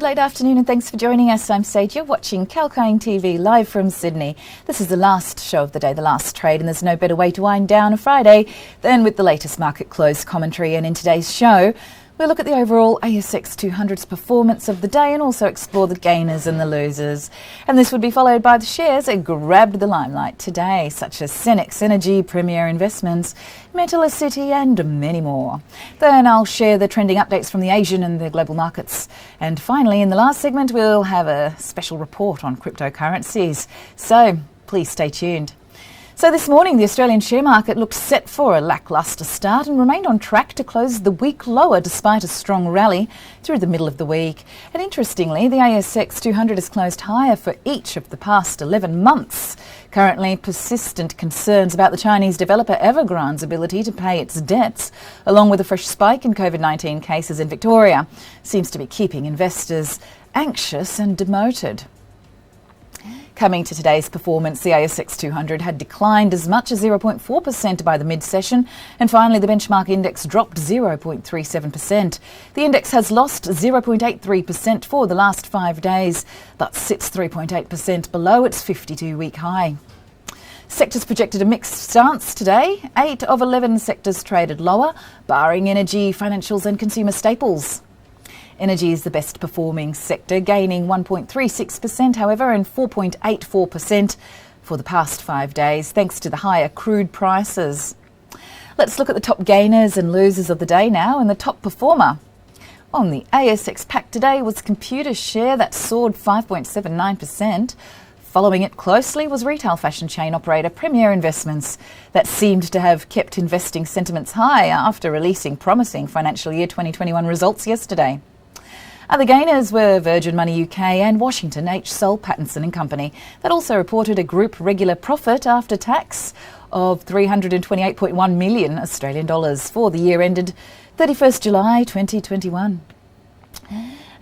late afternoon and thanks for joining us. I'm Sage. You're watching 𝐊𝐿𝐴𝐼𝐴 TV live from Sydney. This is the last show of the day, the last trade, and there's no better way to wind down a Friday than with the latest market close commentary. And in today's show, we'll look at the overall ASX 200's performance of the day and also explore the gainers and the losers. And this would be followed by the shares that grabbed the limelight today, such as Senex Energy, Premier Investments, Metallicity and many more. Then I'll share the trending updates from the Asian and the global markets. And finally, in the last segment, we'll have a special report on cryptocurrencies. So please stay tuned. So this morning, the Australian share market looked set for a lacklustre start and remained on track to close the week lower despite a strong rally through the middle of the week. And interestingly, the ASX 200 has closed higher for each of the past 11 months. Currently, persistent concerns about the Chinese developer Evergrande's ability to pay its debts, along with a fresh spike in COVID-19 cases in Victoria, seems to be keeping investors anxious and demoted. Coming to today's performance, the ASX 200 had declined as much as 0.4% by the mid-session, and finally the benchmark index dropped 0.37%. The index has lost 0.83% for the last 5 days, but sits 3.8% below its 52-week high. Sectors projected a mixed stance today. 8 of 11 sectors traded lower, barring energy, financials and consumer staples. Energy is the best performing sector, gaining 1.36%, however, and 4.84% for the past 5 days, thanks to the higher crude prices. Let's look at the top gainers and losers of the day now, and the top performer on the ASX pack today was Computer share that soared 5.79%. Following it closely was retail fashion chain operator Premier Investments that seemed to have kept investing sentiments high after releasing promising financial year 2021 results yesterday. Other gainers were Virgin Money UK and Washington H. Soul Pattinson and Company that also reported a group regular profit after tax of 328.1 million Australian dollars for the year ended 31st July 2021.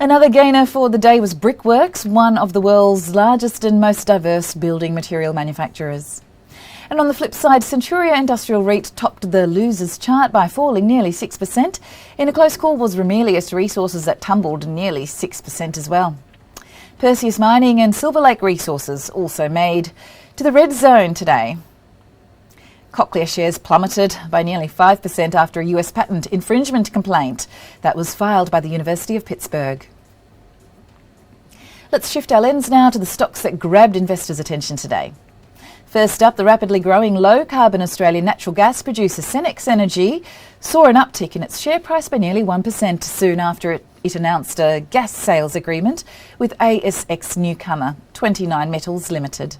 Another gainer for the day was Brickworks, one of the world's largest and most diverse building material manufacturers. And on the flip side, Centuria Industrial REIT topped the losers chart by falling nearly 6%. In a close call was Ramelius Resources that tumbled nearly 6% as well. Perseus Mining and Silver Lake Resources also made to the red zone today. Cochlear shares plummeted by nearly 5% after a US patent infringement complaint that was filed by the University of Pittsburgh. Let's shift our lens now to the stocks that grabbed investors' attention today. First up, the rapidly growing low-carbon Australian natural gas producer Senex Energy saw an uptick in its share price by nearly 1% soon after it announced a gas sales agreement with ASX newcomer 29Metals Limited.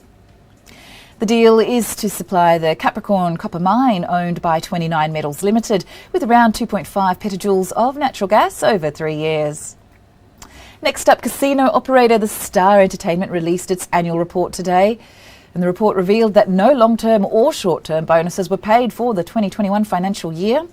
The deal is to supply the Capricorn copper mine owned by 29Metals Limited with around 2.5 petajoules of natural gas over 3 years. Next up, casino operator The Star Entertainment released its annual report today. And the report revealed that no long-term or short-term bonuses were paid for the 2021 financial year.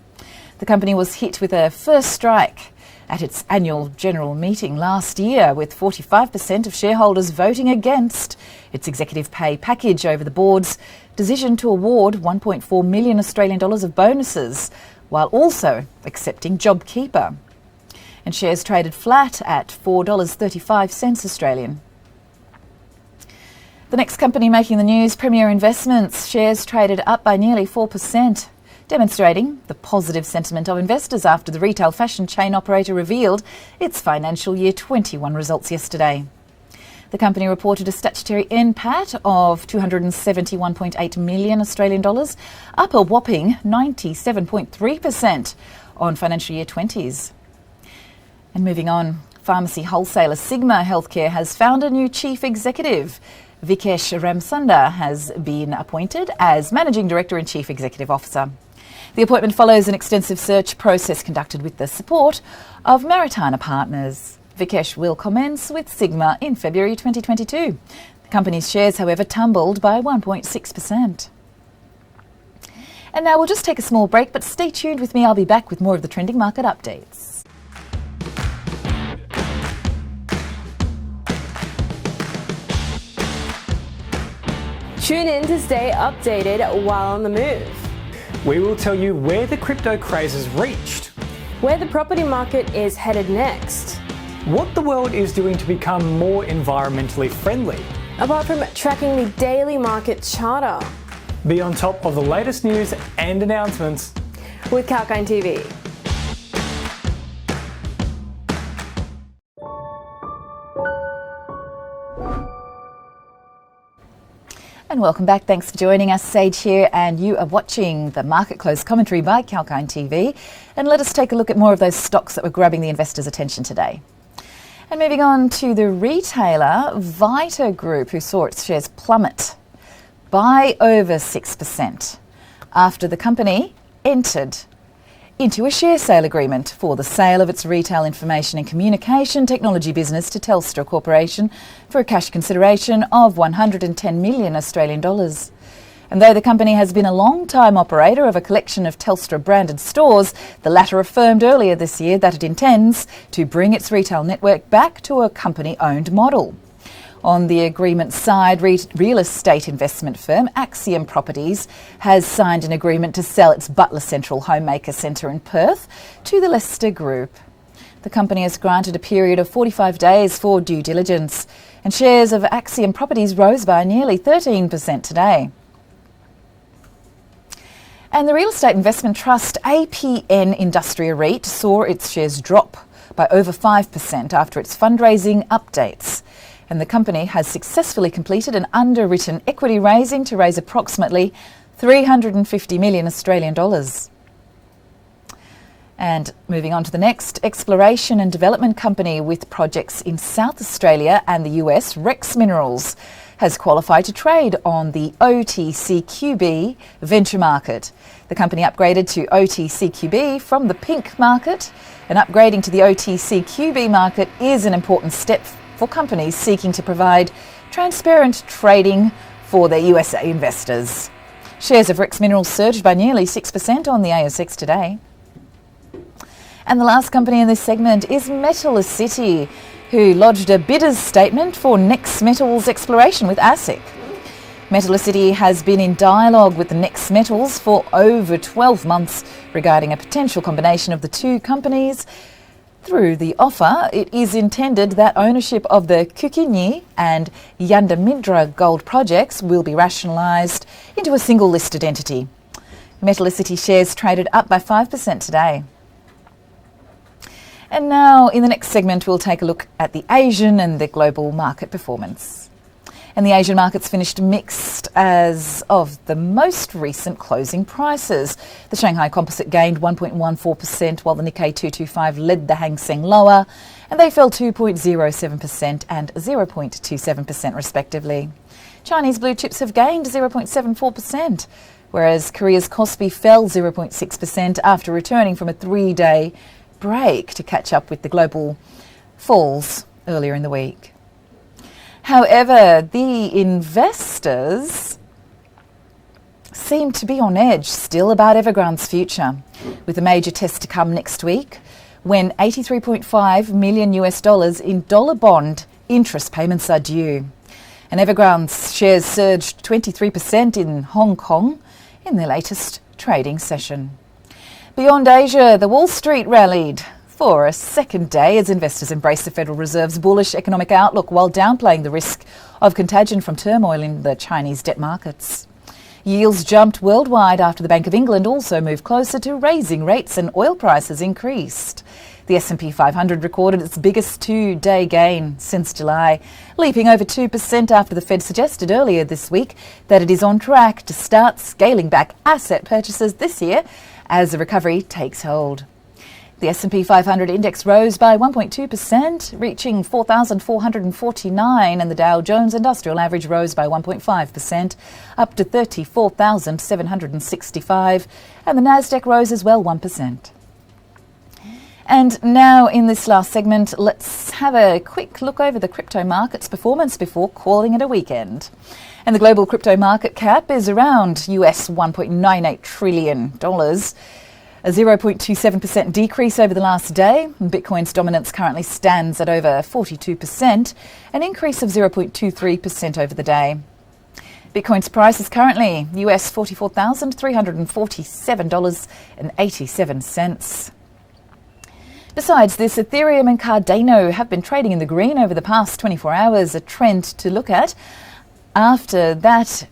The company was hit with a first strike at its annual general meeting last year, with 45% of shareholders voting against its executive pay package over the board's decision to award 1.4 million Australian dollars of bonuses, while also accepting JobKeeper. And shares traded flat at $4.35 Australian. The next company making the news, Premier Investments, shares traded up by nearly 4%, demonstrating the positive sentiment of investors after the retail fashion chain operator revealed its financial year 21 results yesterday. The company reported a statutory NPAT of 271.8 million Australian dollars, up a whopping 97.3% on financial year 20s. And moving on, pharmacy wholesaler Sigma Healthcare has found a new chief executive. Vikesh Ramsunder has been appointed as Managing Director and Chief Executive Officer. The appointment follows an extensive search process conducted with the support of Maritana Partners. Vikesh will commence with Sigma in February 2022. The company's shares, however, tumbled by 1.6%. And now we'll just take a small break, but stay tuned with me. I'll be back with more of the trending market updates. Tune in to stay updated while on the move. We will tell you where the crypto craze has reached, where the property market is headed next, what the world is doing to become more environmentally friendly. Apart from tracking the daily market charter. Be on top of the latest news and announcements With 𝐊𝐴𝐚 TV. And welcome back. Thanks for joining us. Sage here, and you are watching the Market Close commentary by 𝐊𝐴𝐚 TV. And let us take a look at more of those stocks that were grabbing the investors' attention today. And moving on to the retailer, Vita Group, who saw its shares plummet by over 6% after the company entered into a share sale agreement for the sale of its retail information and communication technology business to Telstra Corporation for a cash consideration of 110 million Australian dollars. And though the company has been a long-time operator of a collection of Telstra-branded stores, the latter affirmed earlier this year that it intends to bring its retail network back to a company-owned model. On the agreement side, real estate investment firm Axiom Properties has signed an agreement to sell its Butler Central Homemaker Centre in Perth to the Leicester Group. The company has granted a period of 45 days for due diligence, and shares of Axiom Properties rose by nearly 13% today. And the real estate investment trust APN Industria REIT saw its shares drop by over 5% after its fundraising updates. And the company has successfully completed an underwritten equity raising to raise approximately 350 million Australian dollars. And moving on to the next, exploration and development company with projects in South Australia and the US, Rex Minerals, has qualified to trade on the OTCQB venture market. The company upgraded to OTCQB from the pink market, and upgrading to the OTCQB market is an important step for companies seeking to provide transparent trading for their USA investors. Shares of Rex Minerals surged by nearly 6% on the ASX today. And the last company in this segment is Metallicity, who lodged a bidder's statement for Nex Metals exploration with ASIC. Metallicity has been in dialogue with the Nex Metals for over 12 months regarding a potential combination of the two companies. Through the offer, it is intended that ownership of the Kukini and Yandamidra gold projects will be rationalised into a single listed entity. Metallicity shares traded up by 5% today. And now, in the next segment, we'll take a look at the Asian and the global market performance. And the Asian markets finished mixed as of the most recent closing prices. The Shanghai Composite gained 1.14%, while the Nikkei 225 led the Hang Seng lower, and they fell 2.07% and 0.27% respectively. Chinese blue chips have gained 0.74%, whereas Korea's Kospi fell 0.6% after returning from a 3-day break to catch up with the global falls earlier in the week. However, the investors seem to be on edge still about Evergrande's future, with a major test to come next week when $83.5 million in dollar bond interest payments are due. And Evergrande's shares surged 23% in Hong Kong in their latest trading session. Beyond Asia, the Wall Street rallied for a second day as investors embraced the Federal Reserve's bullish economic outlook while downplaying the risk of contagion from turmoil in the Chinese debt markets. Yields jumped worldwide after the Bank of England also moved closer to raising rates and oil prices increased. The S&P 500 recorded its biggest two-day gain since July, leaping over 2% after the Fed suggested earlier this week that it is on track to start scaling back asset purchases this year as the recovery takes hold. The S&P 500 index rose by 1.2%, reaching 4,449, and the Dow Jones Industrial Average rose by 1.5%, up to 34,765, and the Nasdaq rose as well 1%. And now in this last segment, let's have a quick look over the crypto market's performance before calling it a weekend. And the global crypto market cap is around US $1.98 trillion. A 0.27% decrease over the last day. Bitcoin's dominance currently stands at over 42%, an increase of 0.23% over the day. Bitcoin's price is currently US $44,347.87. Besides this, Ethereum and Cardano have been trading in the green over the past 24 hours, a trend to look at. After that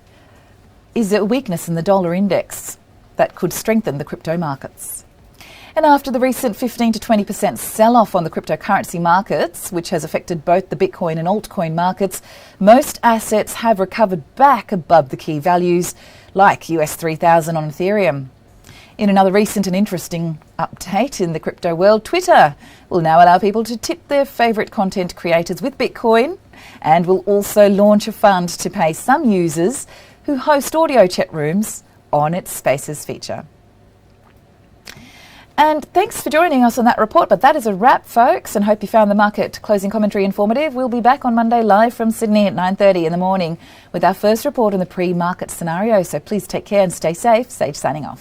is a weakness in the dollar index that could strengthen the crypto markets. And after the recent 15 to 20% sell-off on the cryptocurrency markets, which has affected both the Bitcoin and altcoin markets, most assets have recovered back above the key values, like US 3000 on Ethereum. In another recent and interesting update in the crypto world, Twitter will now allow people to tip their favourite content creators with Bitcoin, and will also launch a fund to pay some users who host audio chat rooms on its Spaces feature. And thanks for joining us on that report, but that is a wrap, folks, and hope you found the market closing commentary informative. We'll be back on Monday live from Sydney at 9:30 in the morning with our first report on the pre-market scenario. So please take care and stay safe. Sage signing off.